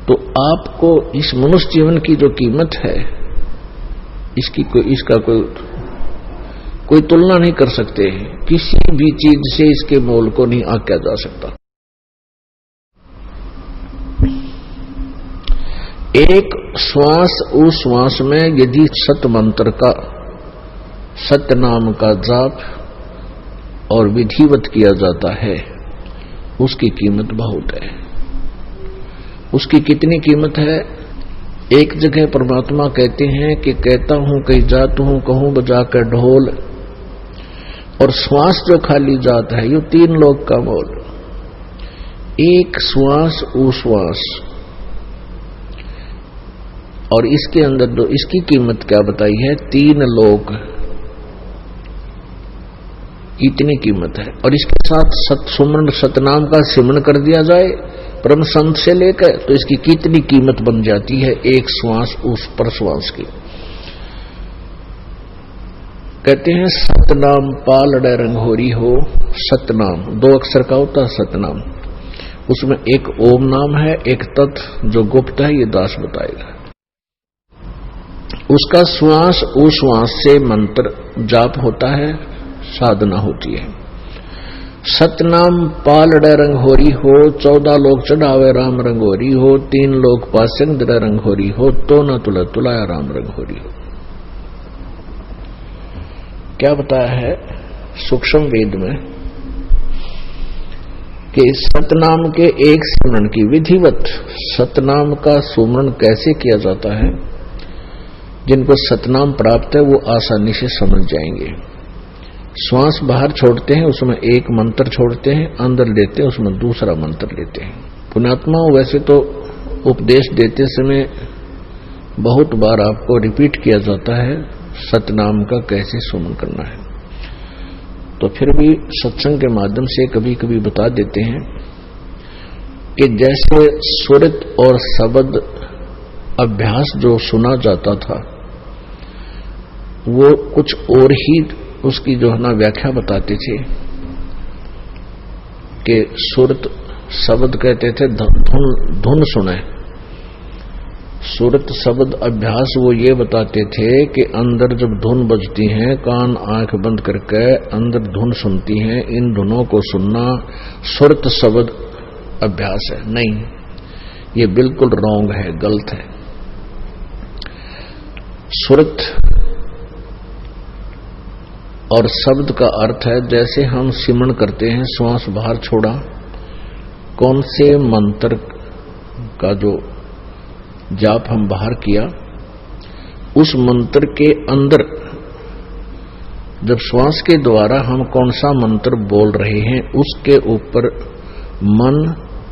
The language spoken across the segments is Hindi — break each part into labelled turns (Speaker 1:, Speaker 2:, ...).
Speaker 1: तो आपको इस मनुष्य जीवन की जो कीमत है, इसका कोई तुलना नहीं कर सकते। किसी भी चीज से इसके मोल को नहीं आंका जा सकता। एक श्वास उस श्वास में यदि सत मंत्र का, सत्य नाम का जाप और विधिवत किया जाता है, उसकी कीमत बहुत है। उसकी कितनी कीमत है? एक जगह परमात्मा कहते हैं कि कहता हूं कहीं जात हूं, कहूं बजाकर ढोल, और श्वास जो खाली जात है ये 3 लोक का मोल। एक श्वास उश्वास, और इसके अंदर इसकी कीमत क्या बताई है? 3 लोक, इतनी कीमत है। और इसके साथ सत्सुमरण सतनाम का सिमरण कर दिया जाए परम संत से लेकर, तो इसकी कितनी कीमत बन जाती है एक श्वास उस पर श्वास की। कहते हैं सतनाम पालड़ रंगोरी हो। सतनाम 2 अक्षर का होता है सतनाम, उसमें एक ओम नाम है, एक तत् जो गुप्त है, ये दास बताएगा। उसका श्वास उश्वास से मंत्र जाप होता है, साधना होती है। सतनाम पालड़ रंगोरी हो, 14 लोग चढ़ावे राम रंगोरी हो, 3 लोग पासंग रंगोरी हो, तो न तुला तुलाया राम रंगोरी हो। क्या बताया है सूक्ष्म वेद में कि सतनाम के एक स्मरण की विधिवत, सतनाम का सुमरण कैसे किया जाता है, जिनको सतनाम प्राप्त है वो आसानी से समझ जाएंगे। श्वास बाहर छोड़ते हैं, उसमें एक मंत्र छोड़ते हैं, अंदर लेते हैं, उसमें दूसरा मंत्र लेते हैं। पुण्यात्माओं, वैसे तो उपदेश देते समय बहुत बार आपको रिपीट किया जाता है सतनाम का कैसे सुमन करना है, तो फिर भी सत्संग के माध्यम से कभी कभी बता देते हैं कि जैसे सुरत और शब्द अभ्यास जो सुना जाता था, वो कुछ और ही उसकी जो है ना व्याख्या बताते थे कि सुरत शब्द कहते थे धुन सुने। सुरत शब्द अभ्यास वो ये बताते थे कि अंदर जब धुन बजती है, कान आंख बंद करके अंदर धुन सुनती हैं, इन धुनों को सुनना सुरत शब्द अभ्यास है। नहीं, ये बिल्कुल रॉन्ग है, गलत है। सुरत और शब्द का अर्थ है जैसे हम सिमरण करते हैं, श्वास बाहर छोड़ा, कौन से मंत्र का जो जाप हम बाहर किया, उस मंत्र के अंदर जब श्वास के द्वारा हम कौन सा मंत्र बोल रहे हैं, उसके ऊपर मन,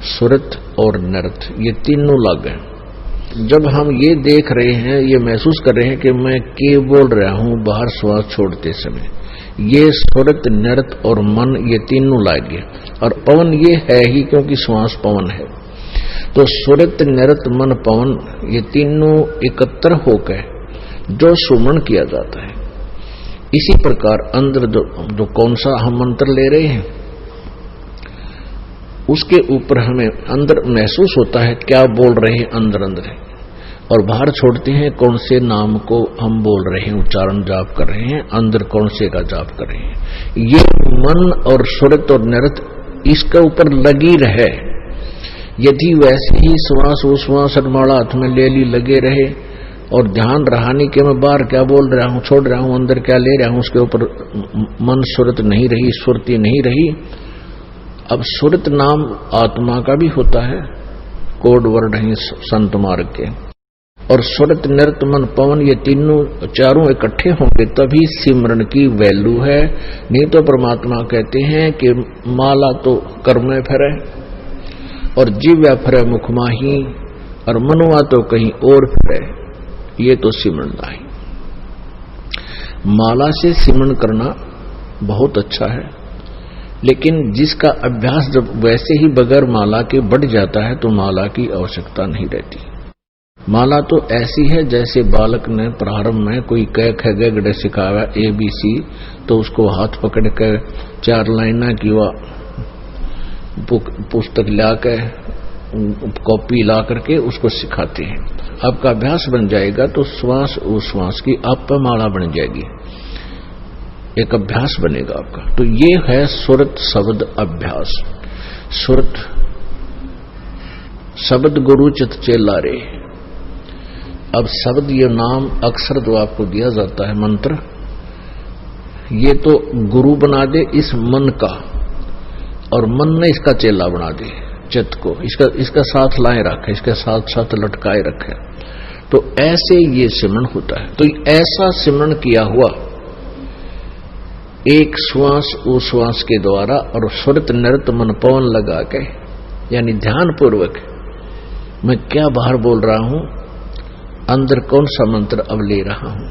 Speaker 1: सुरत और नृत, ये तीनों लग हैं। जब हम ये देख रहे हैं, ये महसूस कर रहे हैं कि मैं के बोल रहा हूं बाहर श्वास छोड़ते समय, ये सुरत नृत और मन ये तीनों लागे, और पवन ये है ही क्योंकि श्वास पवन है। तो सुरत नृत मन पवन ये तीनों एकत्र होकर जो सुमरण किया जाता है, इसी प्रकार अंदर जो कौन सा हम मंत्र ले रहे हैं, उसके ऊपर हमें अंदर महसूस होता है क्या बोल रहे हैं अंदर अंदर है, और बाहर छोड़ते हैं कौन से नाम को हम बोल रहे हैं, उच्चारण जाप कर रहे हैं, अंदर कौन से का जाप कर रहे हैं। ये मन और सुरत और नृत इसके ऊपर लगी रहे। यदि वैसे ही श्वास उश्वास माला हाथ में ले ली लगे रहे और ध्यान रहा नहीं कि मैं बाहर क्या बोल रहा हूं, छोड़ रहा हूं, अंदर क्या ले रहा हूं, उसके ऊपर मन सुरत नहीं रही, सुरती नहीं रही। अब सुरत नाम आत्मा का भी होता है, कोड वर्ड है संत मार्ग के, और सुरत नृत मन पवन ये तीनों चारों इकट्ठे होंगे तभी सिमरण की वैल्यू है। नहीं तो परमात्मा कहते हैं कि माला तो कर्म में फिरे और जीव्या फिरे मुख माही, और मनुआ तो कहीं और फिरे, ये तो सिमरण नहीं। माला से सिमरण करना बहुत अच्छा है, लेकिन जिसका अभ्यास जब वैसे ही बगैर माला के बढ़ जाता है तो माला की आवश्यकता नहीं रहती। माला तो ऐसी है जैसे बालक ने प्रारंभ में कोई क ख ग घ सिखाया ABC, तो उसको हाथ पकड़ कर 4 लाइना की पुस्तक ला के कॉपी ला करके उसको सिखाते हैं। आपका अभ्यास बन जाएगा तो श्वास उश्वास की आप पर माला बन जाएगी, एक अभ्यास बनेगा आपका। तो ये है सुरत शब्द अभ्यास। सुरत शब्द गुरु चित चेला रे। अब शब्द ये नाम अक्षर जो आपको दिया जाता है मंत्र, ये तो गुरु बना दे इस मन का, और मन ने इसका चेला बना दे चित्त को, इसका साथ लाए रखे, इसके साथ साथ लटकाए रखे। तो ऐसे ये सिमरण होता है। तो ऐसा सिमरण किया हुआ एक श्वास उश्वास के द्वारा और सुरत नृत मन पवन लगा के, यानी ध्यान पूर्वक मैं क्या बाहर बोल रहा हूं, अंदर कौन सा मंत्र अब ले रहा हूं,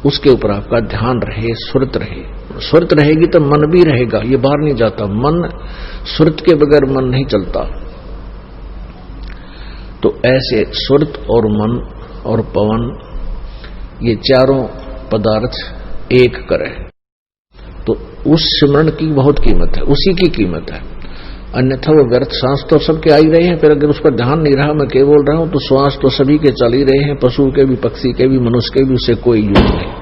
Speaker 1: उसके ऊपर आपका ध्यान रहे, सुरत रहे। सुरत रहेगी तो मन भी रहेगा, ये बाहर नहीं जाता। मन सुरत के बगैर मन नहीं चलता। तो ऐसे सुरत और मन और पवन ये चारों पदार्थ एक करे तो उस सिमरण की बहुत कीमत है, उसी की कीमत है। अन्यथा वो व्यर्थ। सांस तो सबके आ ही रहे हैं, फिर अगर उस पर ध्यान नहीं रहा, मैं क्या बोल रहा हूं, तो श्वास तो सभी के चल ही रहे हैं, पशु के भी, पक्षी के भी, मनुष्य के भी, उससे कोई यूज नहीं।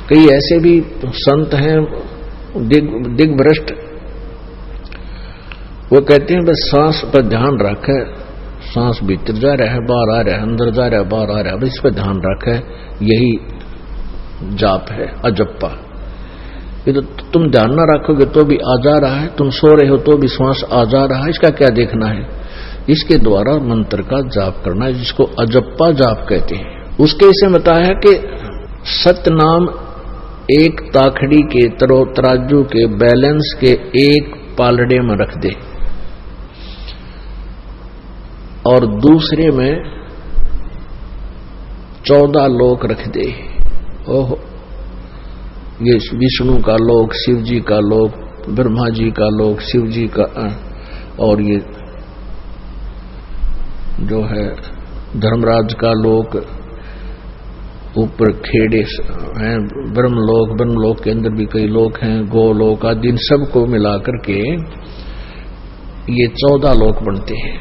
Speaker 1: कई ऐसे भी संत हैं दिग्भ्रष्ट, वो कहते हैं बस सांस पर ध्यान रखे, सांस भीतर जा रहा है, बाहर आ रहा है, अंदर जा रहा है, बाहर आ रहा है, बस इस पर ध्यान रखे, यही जाप है, अजप्पा। ये तो तुम ध्यान ना रखोगे तो भी आ जा रहा है, तुम सो रहे हो तो भी श्वास आ जा रहा है, इसका क्या देखना है। इसके द्वारा मंत्र का जाप करना है, जिसको अजप्पा जाप कहते हैं। उसके इसे बताया कि सतनाम एक ताखड़ी के तराजू के बैलेंस के एक पालड़े में रख दे और दूसरे में 14 लोक रख दे। ओहो, ये विष्णु का लोक, शिव जी का लोक, ब्रह्मा जी का लोक, शिव जी का, और ये जो है धर्मराज का लोक, ऊपर खेड़े हैं ब्रह्मलोक के अंदर भी कई लोक हैं, गोलोक आदि, इन सबको मिलाकर के ये 14 लोक बनते हैं।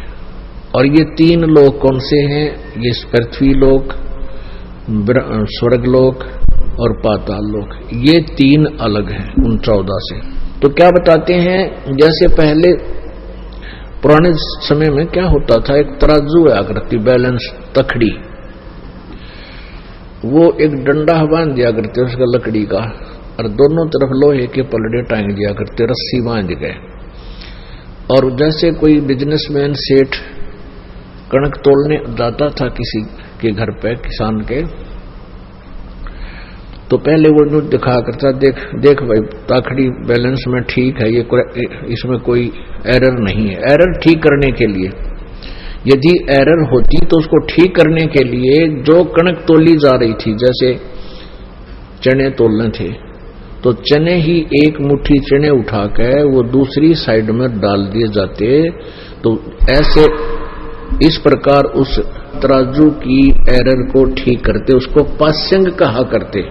Speaker 1: और ये 3 लोक कौन से हैं, ये पृथ्वी लोक, स्वर्ग लोक और पाताल लोक, ये 3 अलग हैं उन 14 से। तो क्या बताते हैं, जैसे पहले पुराने समय में क्या होता था, एक तराजू आकृति बैलेंस तखड़ी, वो एक डंडा बांध दिया करते उसका लकड़ी का, और दोनों तरफ लोहे के पलड़े टांग दिया करते, रस्सी बांध गए। और जैसे कोई बिजनेसमैन सेठ कणक तोड़ने जाता था किसी के घर पे, किसान के, तो पहले वो न्यूज दिखा करता, देख भाई ताखड़ी बैलेंस में ठीक है, ये इसमें कोई एरर नहीं है। एरर ठीक करने के लिए, यदि एरर होती तो उसको ठीक करने के लिए जो कणक तोली जा रही थी, जैसे चने तोलने थे, तो चने ही एक मुट्ठी चने उठाकर वो दूसरी साइड में डाल दिए जाते। तो ऐसे इस प्रकार उस तराजू की एरर को ठीक करते, उसको पास्यंग कहा करते।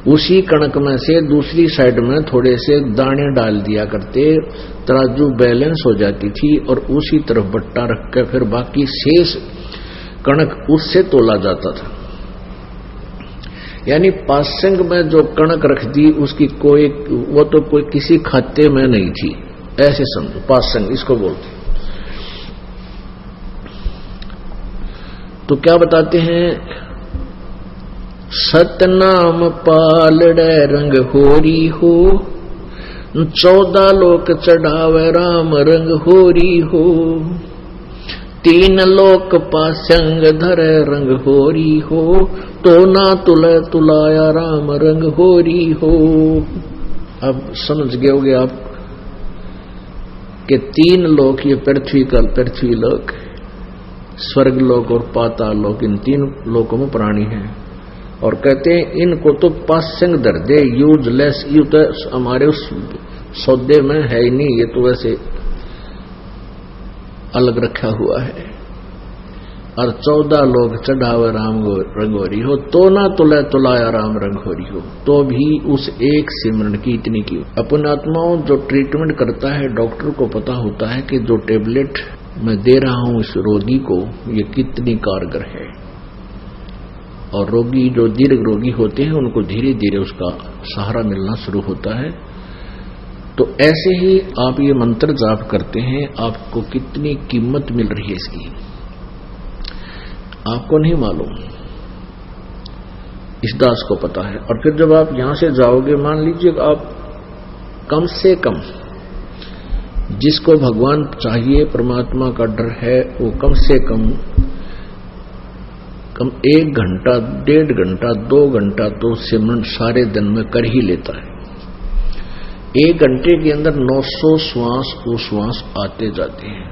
Speaker 1: उसी कणक में से दूसरी साइड में थोड़े से दाने डाल दिया करते, तराजू बैलेंस हो जाती थी, और उसी तरफ बट्टा रख कर फिर बाकी शेष कणक उससे तोला जाता था। यानी पास्यंग में जो कणक रख दी उसकी कोई, वो तो कोई किसी खाते में नहीं थी, ऐसे समझो, पास्यंग इसको बोलते। तो क्या बताते हैं, सतनाम पालड़े रंग होरी हो, 14 लोक चढ़ावे राम रंग होरी हो, 3 लोक पास्यंग धरे रंग होरी हो, तो ना तुले तुलाया राम रंग होरी हो। अब समझ गए होगे आप कि 3 लोक, ये पृथ्वी लोक, स्वर्ग लोक और पाताल लोक, इन 3 लोकों में प्राणी हैं। और कहते हैं इनको तो पास्यंग धर दे, यूजलेस, यू तो हमारे उस सौदे में है ही नहीं, ये तो वैसे अलग रखा हुआ है। और 14 लोग चढ़ावे राम रंगोरी हो, तो ना तुलाया राम रंगोरी हो, तो भी उस एक सिमरन की इतनी की। अपने आत्माओं जो ट्रीटमेंट करता है, डॉक्टर को पता होता है कि जो टेबलेट मैं दे रहा हूं इस रोगी को, ये कितनी कारगर है। और रोगी जो दीर्घ रोगी होते हैं उनको धीरे धीरे उसका सहारा मिलना शुरू होता है। तो ऐसे ही आप ये मंत्र जाप करते हैं, आपको कितनी कीमत मिल रही है इसकी, आपको नहीं मालूम, इस दास को पता है। और फिर जब आप यहां से जाओगे, मान लीजिए आप कम से कम, जिसको भगवान चाहिए, परमात्मा का डर है, वो कम से कम 1 घंटा, 1.5 घंटा, 2 घंटा तो सिमरन सारे दिन में कर ही लेता है। 1 घंटे के अंदर 900 श्वास उश्वास आते जाते हैं।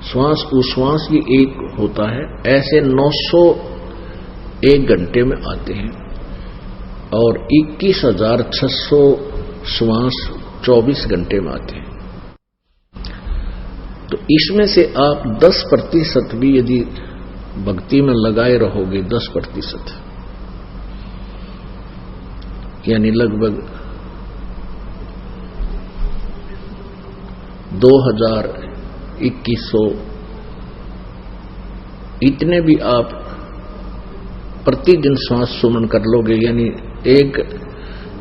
Speaker 1: श्वास उश्वास ये एक होता है, ऐसे 900 1 घंटे में आते हैं। और 21,600 श्वास 24 घंटे में आते हैं। तो इसमें से आप 10% भी यदि भक्ति में लगाए रहोगे, 10%, यानी लगभग 2000, 2100, इतने भी आप प्रतिदिन श्वास सुमन कर लोगे, यानी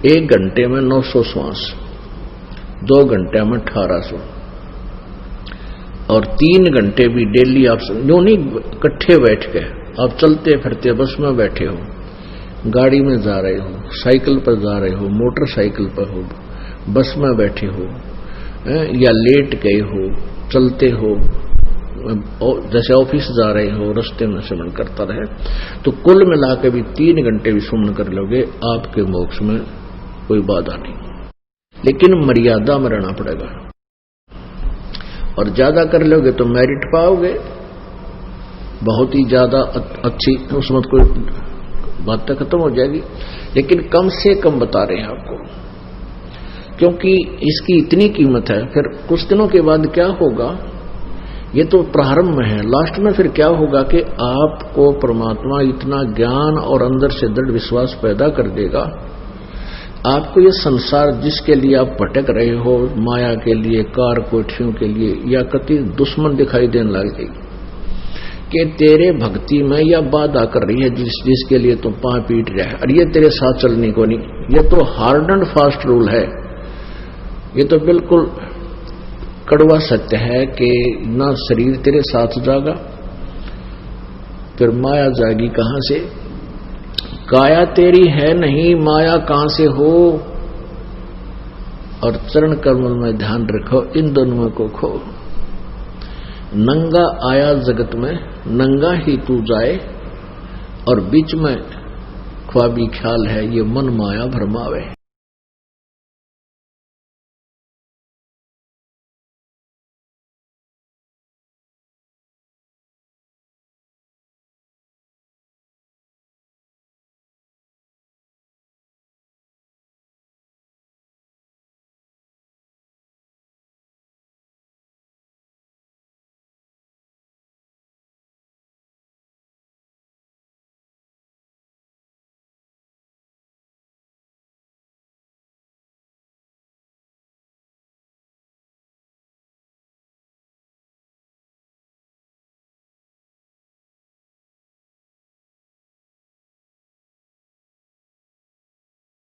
Speaker 1: एक घंटे में 900 श्वास, 2 घंटे में 1800, और 3 घंटे भी डेली आप जो नहीं इकट्ठे बैठ के, आप चलते फिरते बस में बैठे हो, गाड़ी में जा रहे हो, साइकिल पर जा रहे हो, मोटरसाइकिल पर हो, बस में बैठे हो, या लेट गए हो, चलते हो, जैसे ऑफिस जा रहे हो, रास्ते में सुमन करता रहे, तो कुल मिला के भी 3 घंटे भी सुमन कर लोगे, आपके मोक्ष में कोई बाधा नहीं। लेकिन मर्यादा में रहना पड़ेगा, और ज्यादा कर लोगे तो मेरिट पाओगे, बहुत ही ज्यादा अच्छी, उसमें कोई बात तो खत्म हो जाएगी। लेकिन कम से कम बता रहे हैं आपको, क्योंकि इसकी इतनी कीमत है। फिर कुछ दिनों के बाद क्या होगा, ये तो प्रारंभ में है, लास्ट में फिर क्या होगा कि आपको परमात्मा इतना ज्ञान और अंदर से दृढ़ विश्वास पैदा कर देगा, आपको ये संसार जिसके लिए आप भटक रहे हो, माया के लिए, कार कोठियों के लिए, या कति दुश्मन दिखाई देने लगेगी कि तेरे भक्ति में या बाधा कर रही है, जिसके लिए तुम पांव पीट रहा है, और ये तेरे साथ चलने को नहीं। ये तो हार्ड एंड फास्ट रूल है, ये तो बिल्कुल कड़वा सत्य है कि ना शरीर तेरे साथ जागा, फिर माया जाएगी कहां से। काया तेरी है नहीं, माया कहां से हो। और चरण कमल में ध्यान रखो, इन दोनों को खो। नंगा आया जगत में, नंगा ही तू जाए, और बीच में ख्वाबी ख्याल है, ये मन माया भरमावे।